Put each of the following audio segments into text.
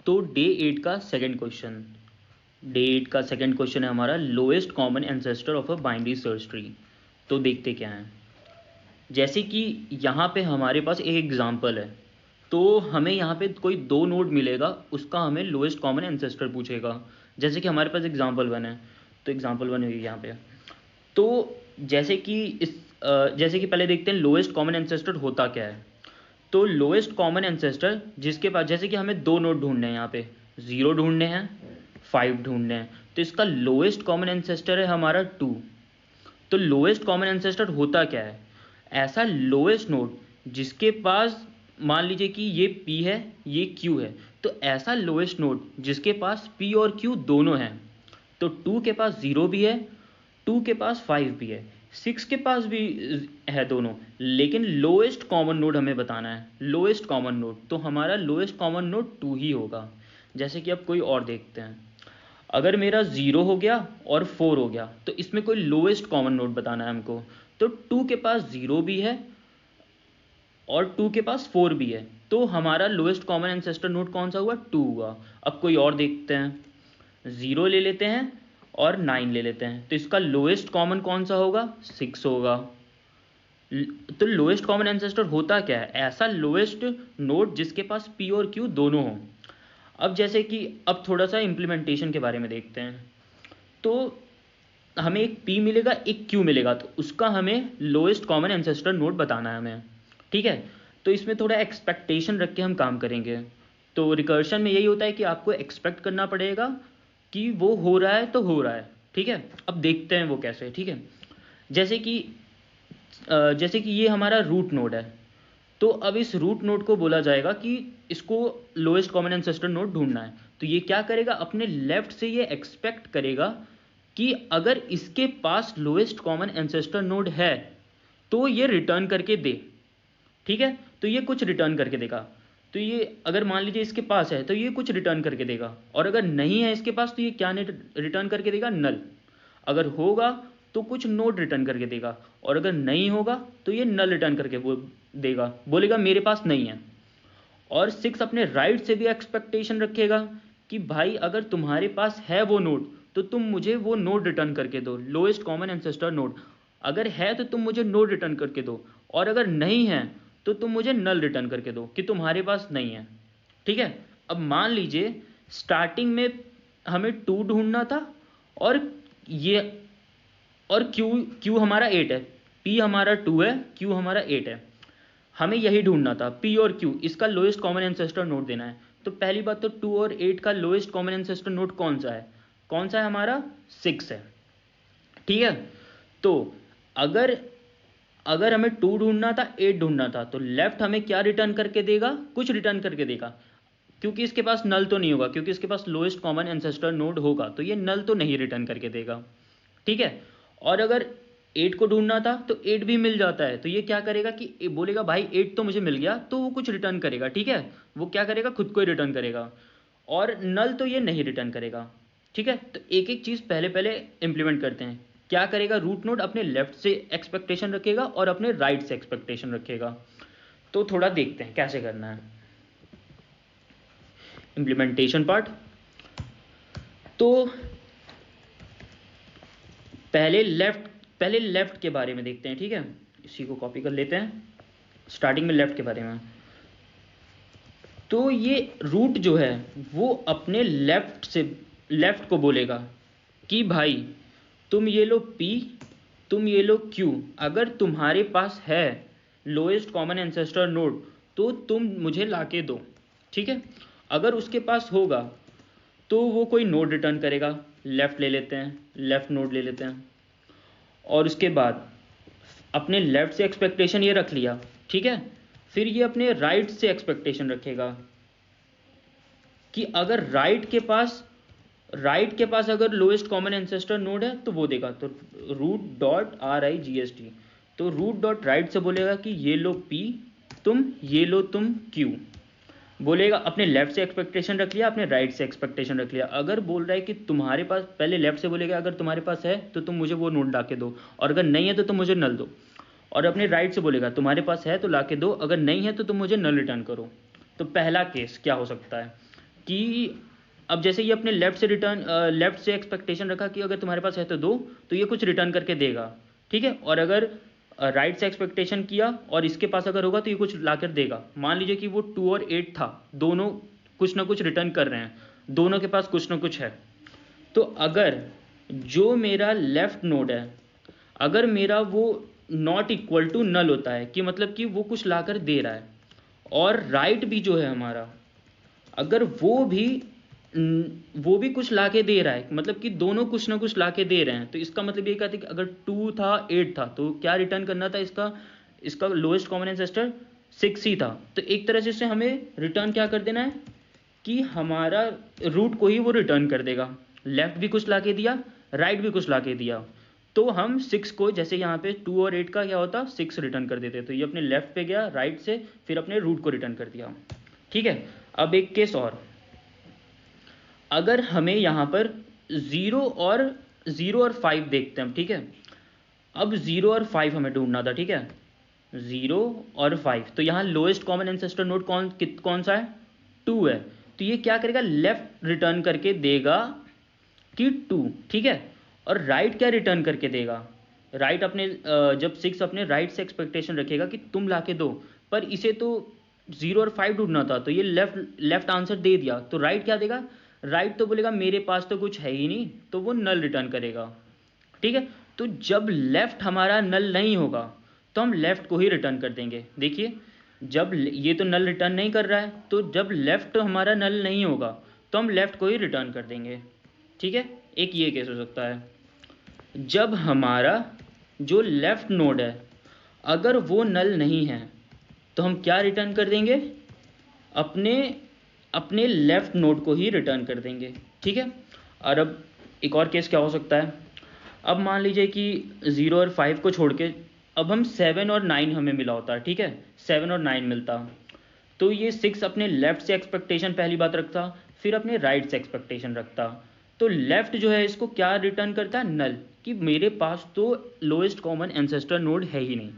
तो डे 8 का second question है हमारा lowest common ancestor of a binary search tree. तो देखते क्या है। जैसे कि यहाँ पे हमारे पास एक एग्जांपल है, तो हमें यहाँ पे कोई दो नोड मिलेगा, उसका हमें लोएस्ट कॉमन एंसेस्टर पूछेगा। जैसे कि हमारे पास एग्जांपल 1 है, तो एग्जांपल 1 हुई यहाँ पे। तो जैसे कि पहले देखते हैं लोएस्ट कॉमन एंसेस्टर होता क्या है। तो लोएस्ट कॉमन एंसेस्टर जिसके पास, जैसे कि हमें दो नोड ढूंढने हैं, यहाँ पे 0 ढूंढने हैं, 5 ढूंढने हैं, तो इसका लोएस्ट कॉमन एंसेस्टर है हमारा 2। तो लोएस्ट कॉमन एंसेस्टर होता क्या है, ऐसा लोएस्ट नोड जिसके पास, मान लीजिए कि ये P है, ये Q है, तो ऐसा लोएस्ट नोड जिसके पास P और Q दोनों हैं। तो 2 के पास 0 भी है, 2 के पास 5 भी है, 6 के पास भी है दोनों, लेकिन लोएस्ट कॉमन नोड हमें बताना है। लोएस्ट कॉमन नोड, तो हमारा लोएस्ट कॉमन नोड 2 ही होगा। जैसे कि अब कोई और देखते हैं, अगर मेरा 0 हो गया और 4 हो गया, तो इसमें कोई लोएस्ट कॉमन नोड बताना है हमको। तो 2 के पास 0 भी है और 2 के पास 4 भी है, तो हमारा लोएस्ट कॉमन एंसेस्टर नोड कौन सा हुआ, 2 हुआ। अब कोई और देखते हैं, 0 ले लेते हैं और 9 ले लेते हैं, तो इसका लोएस्ट कॉमन कौन सा होगा, 6 होगा। तो लोएस्ट कॉमन एंसेस्टर होता क्या है, ऐसा लोएस्ट नोड जिसके पास P और Q दोनों हों। अब जैसे कि अब थोड़ा सा इम्प्लीमेंटेशन के बारे में देखते हैं। तो हमें एक P मिलेगा, एक Q मिलेगा, तो उसका हमें लोएस्ट कॉमन एंसेस्टर नोड बताना है हमें, ठीक है। तो इसमें थोड़ा एक्सपेक्टेशन रख के हम काम करेंगे। तो रिकर्शन में यही होता है कि आपको एक्सपेक्ट करना पड़ेगा कि वो हो रहा है तो हो रहा है, ठीक है। अब देखते हैं वो कैसे, ठीक है। जैसे कि ये हमारा रूट नोड है, तो अब इस रूट नोड को बोला जाएगा कि इसको लोएस्ट कॉमन एंसेस्टर नोड ढूंढना है। तो ये क्या करेगा, अपने लेफ्ट से ये एक्सपेक्ट करेगा कि अगर इसके पास लोएस्ट कॉमन एंसेस्टर नोड है तो ये रिटर्न करके दे, ठीक है। तो ये कुछ रिटर्न करके देगा। तो ये अगर मान लीजिए इसके पास है तो ये कुछ रिटर्न करके देगा, और अगर नहीं है इसके पास तो ये क्या रिटर्न करके देगा, नल। अगर होगा तो कुछ नोड रिटर्न करके देगा, और अगर नहीं होगा तो ये नल रिटर्न करके वो देगा, बोलेगा मेरे पास नहीं है। और 6 अपने राइट से भी एक्सपेक्टेशन रखेगा कि भाई अगर तुम्हारे पास है वो नोड तो तुम मुझे वो नोड रिटर्न करके दो, लोएस्ट कॉमन एंसेस्टर नोड। अगर है तो तुम मुझे नोड रिटर्न करके दो, और अगर नहीं है तो तुम मुझे नल रिटर्न करके दो कि तुम्हारे पास नहीं है, ठीक है। अब मान लीजिए स्टार्टिंग में हमें 2 ढूंढना था, और ये और Q हमारा 8 है, P हमारा 2 है, Q हमारा 8 है। हमें यही ढूंढना था, P और Q, इसका लोएस्ट कॉमन एंसेस्टर नोड देना है। तो पहली बात तो 2 और 8 का लोएस्ट कॉमन एंसेस्टर नोड कौन सा है, हमारा 6 है, ठीक है। तो अगर अगर हमें 2 ढूंढना था, 8 ढूंढना था, तो लेफ्ट हमें क्या रिटर्न करके देगा, कुछ रिटर्न करके देगा, क्योंकि इसके पास नल तो नहीं होगा, क्योंकि इसके पास लोएस्ट कॉमन एंसेस्टर नोड होगा तो ये नल तो नहीं रिटर्न करके देगा, ठीक है। और अगर 8 को ढूंढना था तो 8 भी मिल जाता है, तो ये क्या करेगा कि बोलेगा भाई 8 तो मुझे मिल गया, तो वो कुछ रिटर्न करेगा, ठीक है। वो क्या करेगा, खुद को ही रिटर्न करेगा, और नल तो ये नहीं रिटर्न करेगा, ठीक है। तो एक एक चीज़ पहले पहले इंप्लीमेंट करते हैं। क्या करेगा, रूट नोड अपने लेफ्ट से एक्सपेक्टेशन रखेगा और अपने राइट से एक्सपेक्टेशन रखेगा। तो थोड़ा देखते हैं कैसे करना है इंप्लीमेंटेशन पार्ट। तो पहले लेफ्ट के बारे में देखते हैं, ठीक है। इसी को कॉपी कर लेते हैं, स्टार्टिंग में लेफ्ट के बारे में। तो ये रूट जो है वो अपने लेफ्ट को बोलेगा कि भाई तुम ये लो P, तुम ये लो Q, अगर तुम्हारे पास है लोएस्ट कॉमन एंसेस्टर नोड तो तुम मुझे लाके दो, ठीक है। अगर उसके पास होगा तो वो कोई नोड रिटर्न करेगा, लेफ्ट ले लेते हैं, लेफ्ट नोड ले लेते हैं। और उसके बाद अपने लेफ्ट से एक्सपेक्टेशन ये रख लिया, ठीक है। फिर ये अपने राइट से एक्सपेक्टेशन रखेगा कि अगर राइट के पास अगर लोएस्ट कॉमन एंसेस्टर नोड है तो वो देगा। तो root.RIGST, तो root.right से बोलेगा कि ये लो P, ये लो तुम Q, बोलेगा। अपने लेफ्ट से एक्सपेक्टेशन रख लिया, अपने राइट से एक्सपेक्टेशन रख लिया। अगर बोल रहा है कि तुम्हारे पास, पहले लेफ्ट से बोलेगा अगर तुम्हारे पास है तो तुम मुझे वो नोड ला के दो, और अगर नहीं है तो तुम मुझे नल दो। और अपने राइट से बोलेगा तुम्हारे पास है तो ला के दो, अगर नहीं है तो तुम मुझे नल रिटर्न करो। तो पहला केस क्या हो सकता है, कि अब जैसे ये अपने लेफ्ट से एक्सपेक्टेशन रखा कि अगर तुम्हारे पास है तो दो, तो ये कुछ रिटर्न करके देगा, ठीक है। और अगर राइट से एक्सपेक्टेशन किया और इसके पास अगर होगा तो ये कुछ ला कर देगा। मान लीजिए कि वो 2 और 8 था, दोनों कुछ ना कुछ रिटर्न कर रहे हैं, दोनों के पास कुछ ना कुछ है। तो अगर जो मेरा लेफ्ट नोड है, अगर मेरा वो नॉट इक्वल टू नल होता है, कि मतलब कि वो कुछ ला कर दे रहा है, और राइट भी जो है हमारा, अगर वो भी कुछ लाके दे रहा है, मतलब कि दोनों कुछ ना कुछ लाके दे रहे हैं, तो इसका मतलब ये कहते हैं कि अगर 2 था 8 था तो क्या रिटर्न करना था, इसका लोएस्ट कॉमन एंसेस्टर 6 ही था। तो एक तरह से इससे हमें रिटर्न क्या कर देना है कि हमारा रूट को ही वो रिटर्न कर देगा। लेफ्ट भी कुछ लाके दिया, राइट भी कुछ लाके दिया, तो हम 6 को, जैसे यहाँ पे 2 और 8 का क्या होता, 6 रिटर्न कर देते। तो ये अपने लेफ्ट पे गया, राइट से फिर अपने रूट को रिटर्न कर दिया, ठीक है। अब एक केस और, अगर हमें यहाँ पर 0 और 5 देखते हैं हम, ठीक है। अब 0 और 5 हमें ढूंढना था, ठीक है, 0 और 5। तो यहाँ लोएस्ट कॉमन एंसेस्टर नोड कौन सा है, 2 है। तो ये क्या करेगा, लेफ्ट रिटर्न करके देगा कि 2, ठीक है। और राइट क्या रिटर्न करके देगा, राइट अपने जब 6 अपने राइट से एक्सपेक्टेशन रखेगा कि तुम लाके दो, पर इसे तो 0 और 5 ढूंढना था, तो ये लेफ्ट आंसर दे दिया। तो राइट क्या देगा, राइट तो बोलेगा मेरे पास तो कुछ है ही नहीं, तो वो नल रिटर्न करेगा, ठीक है। तो जब लेफ्ट हमारा नल नहीं होगा तो हम लेफ्ट को ही रिटर्न कर देंगे। देखिए, जब ये तो नल रिटर्न नहीं कर रहा है, तो जब लेफ्ट हमारा नल नहीं होगा तो हम लेफ्ट को ही रिटर्न कर देंगे, ठीक है। एक ये केस हो सकता है, जब हमारा जो लेफ्ट नोड है अगर वो नल नहीं है तो हम क्या रिटर्न कर देंगे, अपने अपने लेफ्ट नोड को ही रिटर्न कर देंगे, ठीक है। और अब एक और केस क्या हो सकता है, अब मान लीजिए कि 0 और 5 को छोड़ के अब हम 7 और 9 हमें मिला होता है, ठीक है, 7 और 9 मिलता, तो ये 6 अपने लेफ्ट से एक्सपेक्टेशन पहली बात रखता, फिर अपने राइट से एक्सपेक्टेशन रखता। तो लेफ्ट जो है इसको क्या रिटर्न करता है, नल, कि मेरे पास तो लोएस्ट कॉमन एंसेस्टर नोड है ही नहीं।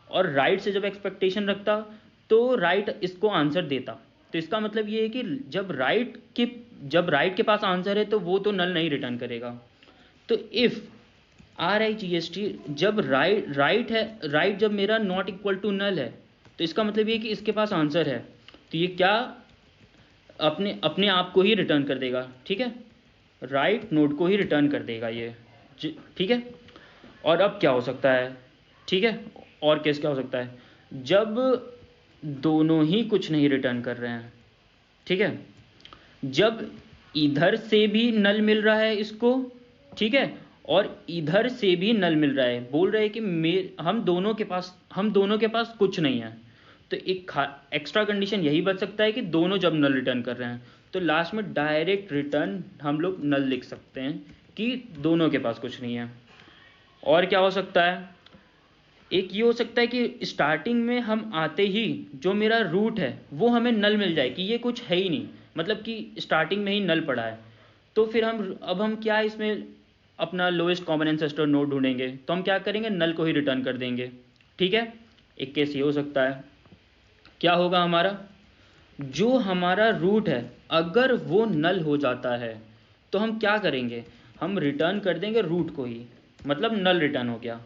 और राइट से जब एक्सपेक्टेशन रखता तो राइट इसको आंसर देता। तो इसका मतलब ये है कि जब राइट के पास आंसर है तो वो तो नल नहीं रिटर्न करेगा। तो इफ़ RIGST जब राइट है, राइट जब मेरा नॉट इक्वल टू नल है, तो इसका मतलब ये है कि इसके पास आंसर है, तो ये क्या अपने अपने आप को ही रिटर्न कर देगा, ठीक है, राइट नोड को ही रिटर्न कर देगा ये, ठीक है। और अब क्या हो सकता है, ठीक है, और केस क्या हो सकता है, जब दोनों ही कुछ नहीं रिटर्न कर रहे हैं, ठीक है, जब इधर से भी नल मिल रहा है इसको, ठीक है, और इधर से भी नल मिल रहा है, बोल रहे हैं कि हम दोनों के पास कुछ नहीं है। तो एक एक्स्ट्रा कंडीशन यही बच सकता है कि दोनों जब नल रिटर्न कर रहे हैं, तो लास्ट में डायरेक्ट रिटर्न हम लोग नल लिख सकते हैं कि दोनों के पास कुछ नहीं है। और क्या हो सकता है, एक ये हो सकता है कि स्टार्टिंग में हम आते ही जो मेरा रूट है वो हमें नल मिल जाए कि ये कुछ है ही नहीं, मतलब कि स्टार्टिंग में ही नल पड़ा है। तो फिर हम क्या इसमें अपना लोएस्ट कॉमन एंसेस्टर नोड ढूंढेंगे, तो हम क्या करेंगे, नल को ही रिटर्न कर देंगे, ठीक है। एक केस ये हो सकता है, क्या होगा हमारा, जो हमारा रूट है अगर वो नल हो जाता है तो हम क्या करेंगे, हम रिटर्न कर देंगे रूट को ही, मतलब नल रिटर्न हो गया।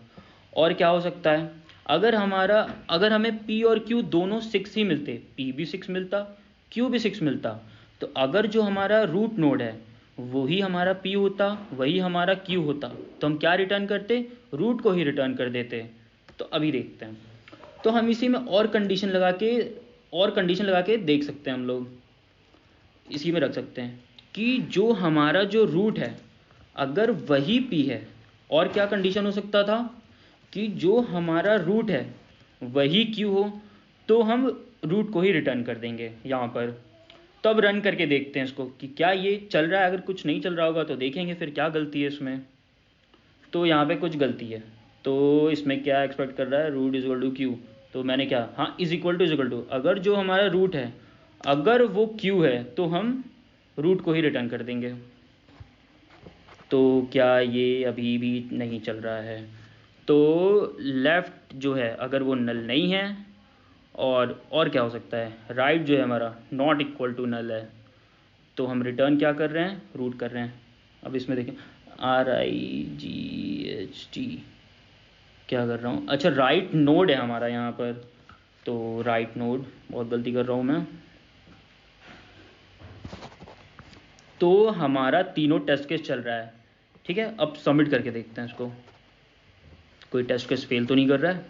और क्या हो सकता है, अगर हमें P और Q दोनों 6 ही मिलते, P भी 6 मिलता, Q भी 6 मिलता, तो अगर जो हमारा रूट नोड है वही हमारा P होता, वही हमारा Q होता, तो हम क्या रिटर्न करते, रूट को ही रिटर्न कर देते। तो अभी देखते हैं, तो हम इसी में और कंडीशन लगा के देख सकते हैं, हम लोग इसी में रख सकते हैं कि जो हमारा जो रूट है अगर वही P है, और क्या कंडीशन हो सकता था कि जो हमारा रूट है वही Q हो, तो हम रूट को ही रिटर्न कर देंगे यहाँ पर। तो अब रन करके देखते हैं इसको कि क्या ये चल रहा है, अगर कुछ नहीं चल रहा होगा तो देखेंगे फिर क्या गलती है इसमें। तो यहाँ पे कुछ गलती है, तो इसमें क्या एक्सपेक्ट कर रहा है, route is equal to Q, तो मैंने क्या, हाँ, इज इक्वल टू अगर जो हमारा रूट है अगर वो Q है तो हम रूट को ही रिटर्न कर देंगे। तो क्या ये अभी भी नहीं चल रहा है, तो लेफ़्ट जो है अगर वो नल नहीं है, और क्या हो सकता है, राइट जो है हमारा नॉट इक्वल टू नल है, तो हम रिटर्न क्या कर रहे हैं, रूट कर रहे हैं। अब इसमें देखें RIGHT क्या कर रहा हूँ, अच्छा राइट नोड है हमारा यहाँ पर, तो राइट नोड, बहुत गलती कर रहा हूँ मैं। तो हमारा तीनों टेस्ट केस चल रहा है, ठीक है। अब सबमिट करके देखते हैं इसको, कोई टेस्ट केस फेल तो नहीं कर रहा है।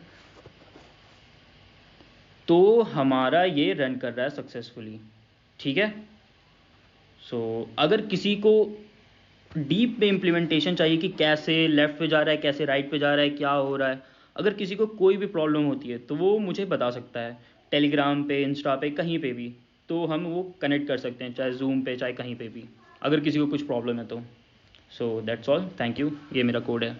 तो हमारा ये रन कर रहा है सक्सेसफुली, ठीक है। सो अगर किसी को डीप में इम्प्लीमेंटेशन चाहिए कि कैसे लेफ़्ट पे जा रहा है, कैसे राइट पे जा रहा है, क्या हो रहा है, अगर किसी को कोई भी प्रॉब्लम होती है तो वो मुझे बता सकता है, टेलीग्राम पे, इंस्टा पे, कहीं पे भी। तो हम वो कनेक्ट कर सकते हैं, चाहे जूम पे, चाहे कहीं पे भी, अगर किसी को कुछ प्रॉब्लम है तो। So that's all, thank you. ये मेरा कोड है।